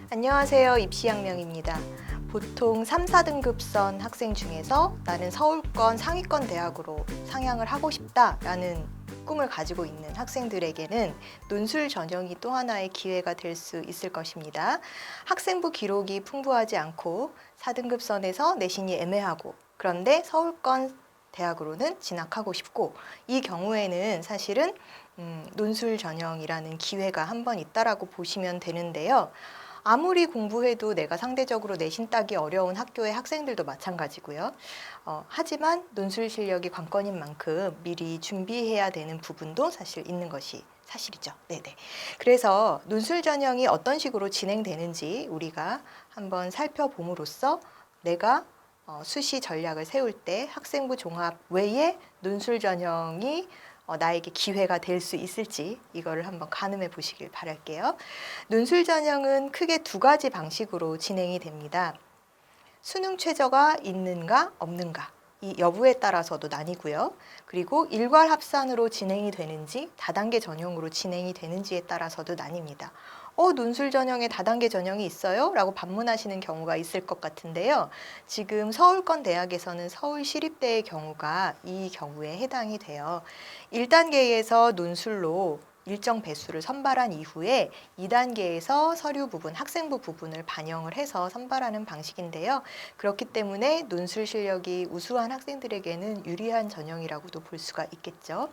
안녕하세요. 입시양명입니다. 보통 3, 4등급선 학생 중에서 나는 서울권 상위권 대학으로 상향을 하고 싶다라는 꿈을 가지고 있는 학생들에게는 논술 전형이 또 하나의 기회가 될 수 있을 것입니다. 학생부 기록이 풍부하지 않고 4등급선에서 내신이 애매하고 그런데 서울권 대학으로는 진학하고 싶고 이 경우에는 사실은 논술 전형이라는 기회가 한 번 있다라고 보시면 되는데요. 아무리 공부해도 내가 상대적으로 내신 따기 어려운 학교의 학생들도 마찬가지고요. 하지만 논술 실력이 관건인 만큼 미리 준비해야 되는 부분도 사실 있는 것이 사실이죠. 네네. 그래서 논술 전형이 어떤 식으로 진행되는지 우리가 한번 살펴봄으로써 내가 수시 전략을 세울 때 학생부 종합 외에 논술 전형이 나에게 기회가 될 수 있을지 이거를 한번 가늠해 보시길 바랄게요. 논술 전형은 크게 두 가지 방식으로 진행이 됩니다. 수능 최저가 있는가 없는가 이 여부에 따라서도 나뉘고요. 그리고 일괄 합산으로 진행이 되는지 다단계 전형으로 진행이 되는지에 따라서도 나뉩니다. 논술 전형에 다단계 전형이 있어요? 라고 반문하시는 경우가 있을 것 같은데요. 지금 서울권 대학에서는 서울시립대의 경우가 이 경우에 해당이 돼요. 1단계에서 논술로 일정 배수를 선발한 이후에 2단계에서 서류 부분, 학생부 부분을 반영을 해서 선발하는 방식인데요. 그렇기 때문에 논술 실력이 우수한 학생들에게는 유리한 전형이라고도 볼 수가 있겠죠.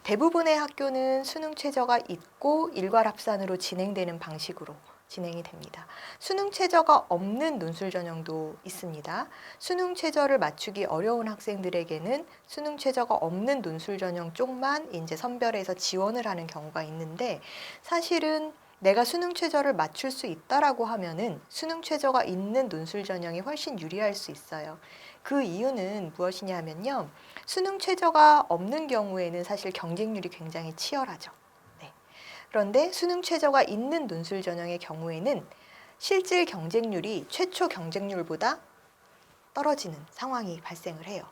대부분의 학교는 수능 최저가 있고 일괄 합산으로 진행되는 방식으로 진행이 됩니다. 수능 최저가 없는 논술 전형도 있습니다. 수능 최저를 맞추기 어려운 학생들에게는 수능 최저가 없는 논술 전형 쪽만 이제 선별해서 지원을 하는 경우가 있는데 사실은 내가 수능 최저를 맞출 수 있다라고 하면은 수능 최저가 있는 논술 전형이 훨씬 유리할 수 있어요. 그 이유는 무엇이냐면요. 수능 최저가 없는 경우에는 사실 경쟁률이 굉장히 치열하죠. 그런데 수능 최저가 있는 논술 전형의 경우에는 실질 경쟁률이 최초 경쟁률보다 떨어지는 상황이 발생을 해요.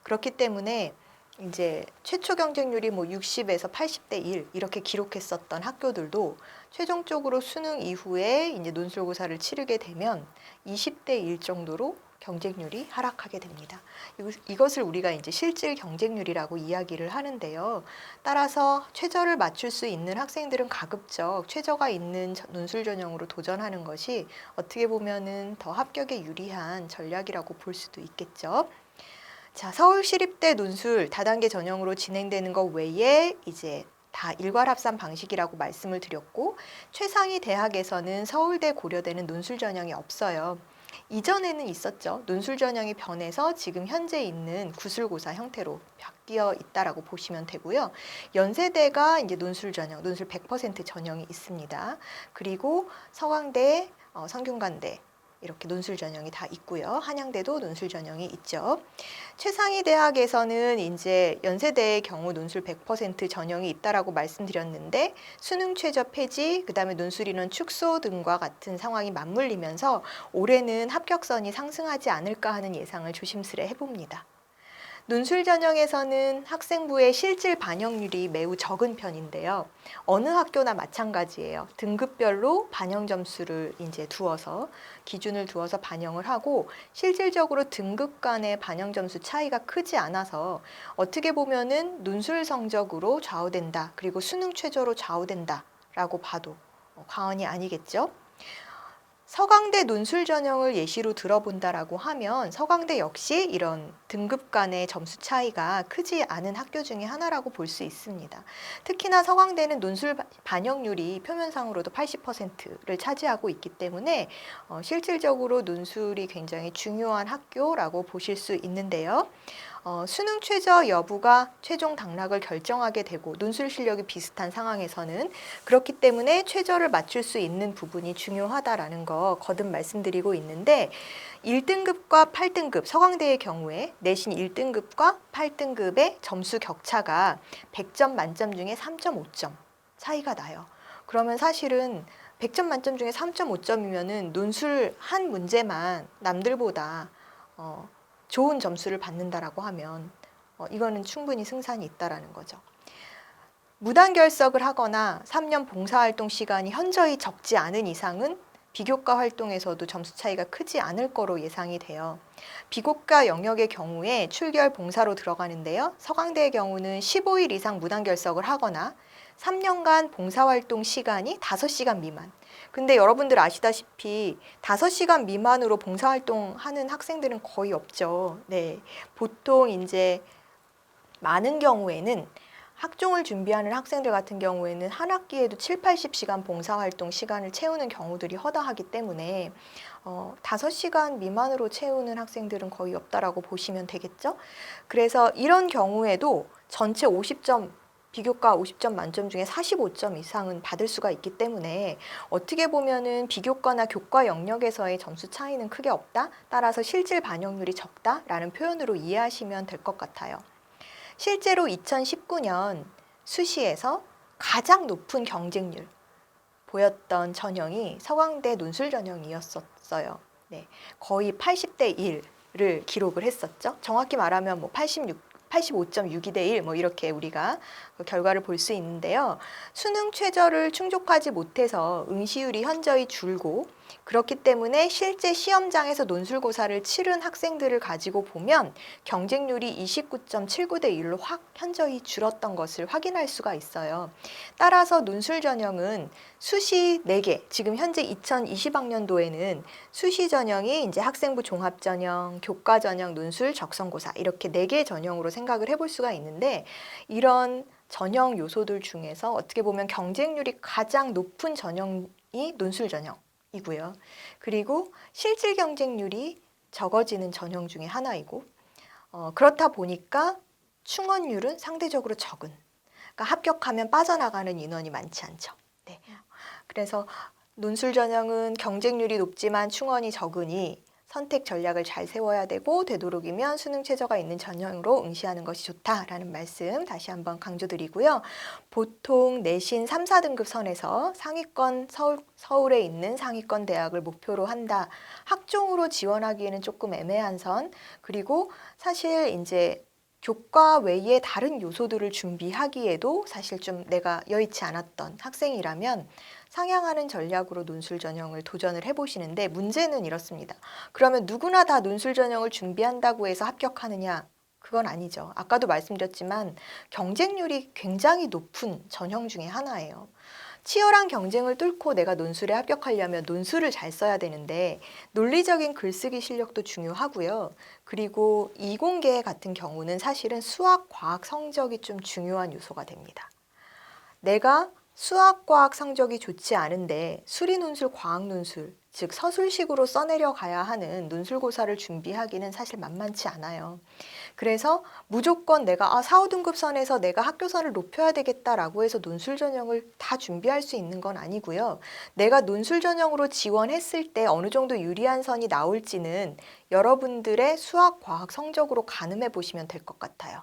그렇기 때문에 이제 최초 경쟁률이 60에서 80대 1 이렇게 기록했었던 학교들도 최종적으로 수능 이후에 이제 논술고사를 치르게 되면 20대 1 정도로 경쟁률이 하락하게 됩니다. 이것을 우리가 이제 실질 경쟁률이라고 이야기를 하는데요. 따라서 최저를 맞출 수 있는 학생들은 가급적 최저가 있는 논술 전형으로 도전하는 것이 어떻게 보면은 더 합격에 유리한 전략이라고 볼 수도 있겠죠. 자, 서울시립대 논술 다단계 전형으로 진행되는 것 외에 이제 다 일괄 합산 방식이라고 말씀을 드렸고 최상위 대학에서는 서울대 고려대는 논술 전형이 없어요. 이전에는 있었죠. 논술 전형이 변해서 지금 현재 있는 구술고사 형태로 바뀌어 있다라고 보시면 되고요. 연세대가 이제 논술 전형, 논술 100% 전형이 있습니다. 그리고 서강대, 성균관대 이렇게 논술 전형이 다 있고요. 한양대도 논술 전형이 있죠. 최상위 대학에서는 이제 연세대의 경우 논술 100% 전형이 있다라고 말씀드렸는데 수능 최저 폐지, 그다음에 논술 인원 축소 등과 같은 상황이 맞물리면서 올해는 합격선이 상승하지 않을까 하는 예상을 조심스레 해봅니다. 논술 전형에서는 학생부의 실질 반영률이 매우 적은 편인데요. 어느 학교나 마찬가지예요. 등급별로 반영 점수를 이제 두어서 기준을 두어서 반영을 하고 실질적으로 등급 간의 반영 점수 차이가 크지 않아서 어떻게 보면은 논술 성적으로 좌우된다. 그리고 수능 최저로 좌우된다라고 봐도 과언이 아니겠죠. 서강대 논술 전형을 예시로 들어본다라고 하면 서강대 역시 이런 등급 간의 점수 차이가 크지 않은 학교 중에 하나라고 볼 수 있습니다. 특히나 서강대는 논술 반영률이 표면상으로도 80%를 차지하고 있기 때문에 실질적으로 논술이 굉장히 중요한 학교라고 보실 수 있는데요. 수능 최저 여부가 최종 당락을 결정하게 되고 논술 실력이 비슷한 상황에서는 그렇기 때문에 최저를 맞출 수 있는 부분이 중요하다라는 거 거듭 말씀드리고 있는데 1등급과 8등급 서강대의 경우에 내신 1등급과 8등급의 점수 격차가 100점 만점 중에 3.5점 차이가 나요. 그러면 사실은 100점 만점 중에 3.5점이면은 논술 한 문제만 남들보다 좋은 점수를 받는다라고 하면 이거는 충분히 승산이 있다라는 거죠. 무단 결석을 하거나 3년 봉사활동 시간이 현저히 적지 않은 이상은 비교과 활동에서도 점수 차이가 크지 않을 거로 예상이 돼요. 비교과 영역의 경우에 출결 봉사로 들어가는데요. 서강대의 경우는 15일 이상 무단 결석을 하거나 3년간 봉사활동 시간이 5시간 미만. 근데 여러분들 아시다시피 5시간 미만으로 봉사활동하는 학생들은 거의 없죠. 네, 보통 이제 많은 경우에는 학종을 준비하는 학생들 같은 경우에는 한 학기에도 7, 80시간 봉사활동 시간을 채우는 경우들이 허다하기 때문에 5시간 미만으로 채우는 학생들은 거의 없다라고 보시면 되겠죠. 그래서 이런 경우에도 전체 50점, 비교과 50점 만점 중에 45점 이상은 받을 수가 있기 때문에 어떻게 보면은 비교과나 교과 영역에서의 점수 차이는 크게 없다. 따라서 실질 반영률이 적다라는 표현으로 이해하시면 될 것 같아요. 실제로 2019년 수시에서 가장 높은 경쟁률 보였던 전형이 서강대 논술 전형이었어요. 네, 거의 80대 1을 기록을 했었죠. 정확히 말하면 뭐 85.62대 1 뭐 이렇게 우리가 그 결과를 볼 수 있는데요. 수능 최저를 충족하지 못해서 응시율이 현저히 줄고 그렇기 때문에 실제 시험장에서 논술고사를 치른 학생들을 가지고 보면 경쟁률이 29.79대 1로 확 현저히 줄었던 것을 확인할 수가 있어요. 따라서 논술 전형은 수시 4개, 지금 현재 2020학년도에는 수시 전형이 이제 학생부 종합 전형, 교과 전형, 논술, 적성고사 이렇게 4개 전형으로 생각을 해볼 수가 있는데 이런 전형 요소들 중에서 어떻게 보면 경쟁률이 가장 높은 전형이 논술 전형이고요. 그리고 실질 경쟁률이 적어지는 전형 중에 하나이고 그렇다 보니까 충원율은 상대적으로 적은, 그러니까 합격하면 빠져나가는 인원이 많지 않죠. 네. 그래서 논술 전형은 경쟁률이 높지만 충원이 적으니 선택 전략을 잘 세워야 되고 되도록이면 수능 최저가 있는 전형으로 응시하는 것이 좋다라는 말씀 다시 한번 강조드리고요. 보통 내신 3, 4등급 선에서 상위권 서울에 있는 상위권 대학을 목표로 한다. 학종으로 지원하기에는 조금 애매한 선, 그리고 사실 이제 교과 외에 다른 요소들을 준비하기에도 사실 좀 내가 여의치 않았던 학생이라면 상향하는 전략으로 논술 전형을 도전을 해보시는데 문제는 이렇습니다. 그러면 누구나 다 논술 전형을 준비한다고 해서 합격하느냐? 그건 아니죠. 아까도 말씀드렸지만 경쟁률이 굉장히 높은 전형 중에 하나예요. 치열한 경쟁을 뚫고 내가 논술에 합격하려면 논술을 잘 써야 되는데 논리적인 글쓰기 실력도 중요하고요. 그리고 이공계 같은 경우는 사실은 수학, 과학 성적이 좀 중요한 요소가 됩니다. 내가 수학, 과학 성적이 좋지 않은데 수리 논술, 과학 논술, 즉 서술식으로 써내려 가야 하는 논술고사를 준비하기는 사실 만만치 않아요. 그래서 무조건 내가 4, 5등급 선에서 내가 학교선을 높여야 되겠다라고 해서 논술 전형을 다 준비할 수 있는 건 아니고요. 내가 논술 전형으로 지원했을 때 어느 정도 유리한 선이 나올지는 여러분들의 수학, 과학 성적으로 가늠해 보시면 될 것 같아요.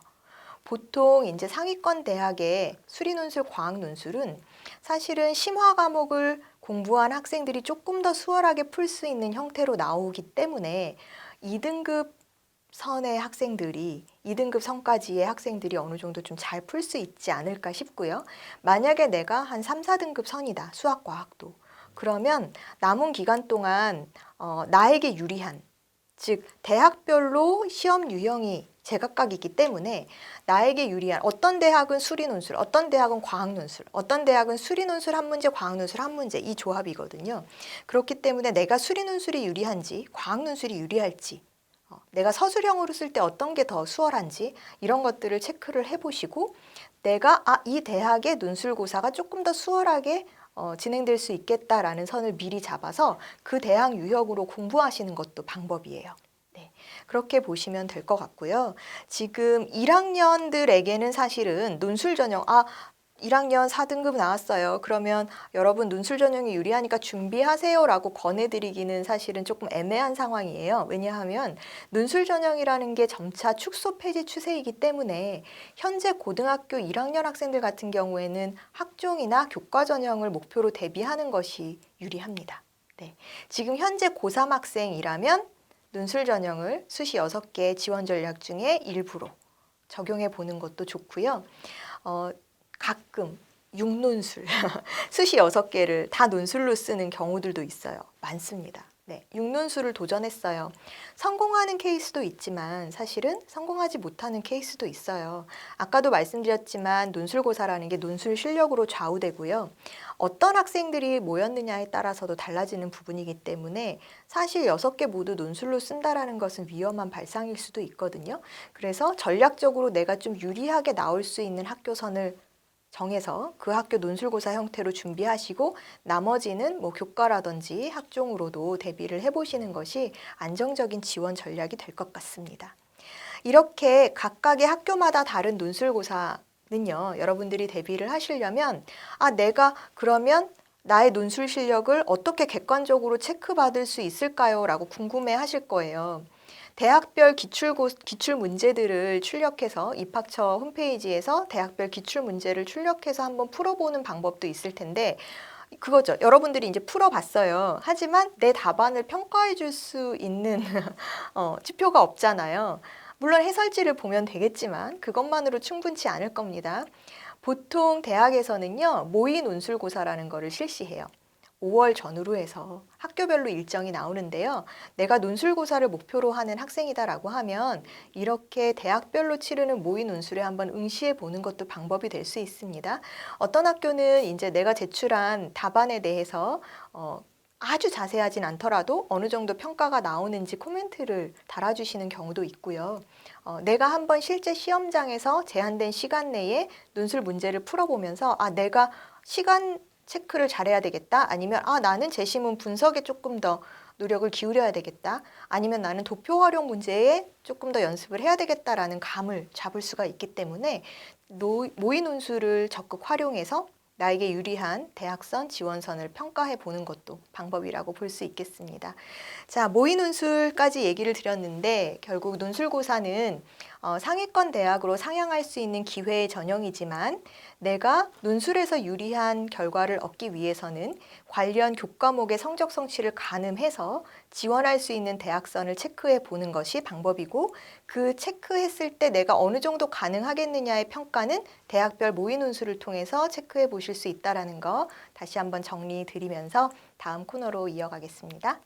보통 이제 상위권 대학의 수리 논술, 과학 논술은 사실은 심화 과목을 공부한 학생들이 조금 더 수월하게 풀 수 있는 형태로 나오기 때문에 2등급 선의 학생들이 2등급 선까지의 학생들이 어느 정도 좀 잘 풀 수 있지 않을까 싶고요. 만약에 내가 한 3, 4등급 선이다. 수학, 과학도. 그러면 남은 기간 동안 나에게 유리한, 즉 대학별로 시험 유형이 제각각이기 때문에 나에게 유리한 어떤 대학은 수리 논술, 어떤 대학은 과학 논술, 어떤 대학은 수리 논술 한 문제, 과학 논술 한 문제 이 조합이거든요. 그렇기 때문에 내가 수리 논술이 유리한지 과학 논술이 유리할지 내가 서술형으로 쓸 때 어떤 게 더 수월한지 이런 것들을 체크를 해보시고 내가 이 대학의 논술고사가 조금 더 수월하게 진행될 수 있겠다라는 선을 미리 잡아서 그 대학 유형으로 공부하시는 것도 방법이에요. 네, 그렇게 보시면 될 것 같고요. 지금 1학년들에게는 사실은 논술 전형, 1학년 4등급 나왔어요. 그러면 여러분 논술 전형이 유리하니까 준비하세요라고 권해드리기는 사실은 조금 애매한 상황이에요. 왜냐하면 논술 전형이라는 게 점차 축소 폐지 추세이기 때문에 현재 고등학교 1학년 학생들 같은 경우에는 학종이나 교과 전형을 목표로 대비하는 것이 유리합니다. 네. 지금 현재 고3 학생이라면 논술 전형을 수시 6개 지원 전략 중에 일부로 적용해 보는 것도 좋고요. 가끔 육논술, 수시 6개를 다 논술로 쓰는 경우들도 있어요. 많습니다. 네, 육논술을 도전했어요. 성공하는 케이스도 있지만 사실은 성공하지 못하는 케이스도 있어요. 아까도 말씀드렸지만 논술고사라는 게 논술 실력으로 좌우되고요. 어떤 학생들이 모였느냐에 따라서도 달라지는 부분이기 때문에 사실 6개 모두 논술로 쓴다라는 것은 위험한 발상일 수도 있거든요. 그래서 전략적으로 내가 좀 유리하게 나올 수 있는 학교선을 정해서 그 학교 논술고사 형태로 준비하시고 나머지는 뭐 교과라든지 학종으로도 대비를 해보시는 것이 안정적인 지원 전략이 될 것 같습니다. 이렇게 각각의 학교마다 다른 논술고사는요, 여러분들이 대비를 하시려면 내가 그러면 나의 논술 실력을 어떻게 객관적으로 체크받을 수 있을까요? 라고 궁금해 하실 거예요. 대학별 기출 문제들을 출력해서 입학처 홈페이지에서 대학별 기출 문제를 출력해서 한번 풀어보는 방법도 있을 텐데 그거죠. 여러분들이 이제 풀어봤어요. 하지만 내 답안을 평가해 줄 수 있는 지표가 없잖아요. 물론 해설지를 보면 되겠지만 그것만으로 충분치 않을 겁니다. 보통 대학에서는요, 모의 논술고사라는 거를 실시해요. 5월 전후로 해서 학교별로 일정이 나오는데요. 내가 논술고사를 목표로 하는 학생이다라고 하면 이렇게 대학별로 치르는 모의 논술에 한번 응시해 보는 것도 방법이 될 수 있습니다. 어떤 학교는 이제 내가 제출한 답안에 대해서 아주 자세하진 않더라도 어느 정도 평가가 나오는지 코멘트를 달아주시는 경우도 있고요. 내가 한번 실제 시험장에서 제한된 시간 내에 논술 문제를 풀어보면서 내가 시간 체크를 잘해야 되겠다. 아니면 나는 제시문 분석에 조금 더 노력을 기울여야 되겠다. 아니면 나는 도표 활용 문제에 조금 더 연습을 해야 되겠다라는 감을 잡을 수가 있기 때문에 모의 논술을 적극 활용해서 나에게 유리한 대학선 지원선을 평가해 보는 것도 방법이라고 볼 수 있겠습니다. 자, 모의 논술까지 얘기를 드렸는데 결국 논술고사는 상위권 대학으로 상향할 수 있는 기회의 전형이지만 내가 논술에서 유리한 결과를 얻기 위해서는 관련 교과목의 성적 성취를 가늠해서 지원할 수 있는 대학선을 체크해 보는 것이 방법이고 그 체크했을 때 내가 어느 정도 가능하겠느냐의 평가는 대학별 모의 논술을 통해서 체크해 보실 수 있다는 거 다시 한번 정리 드리면서 다음 코너로 이어가겠습니다.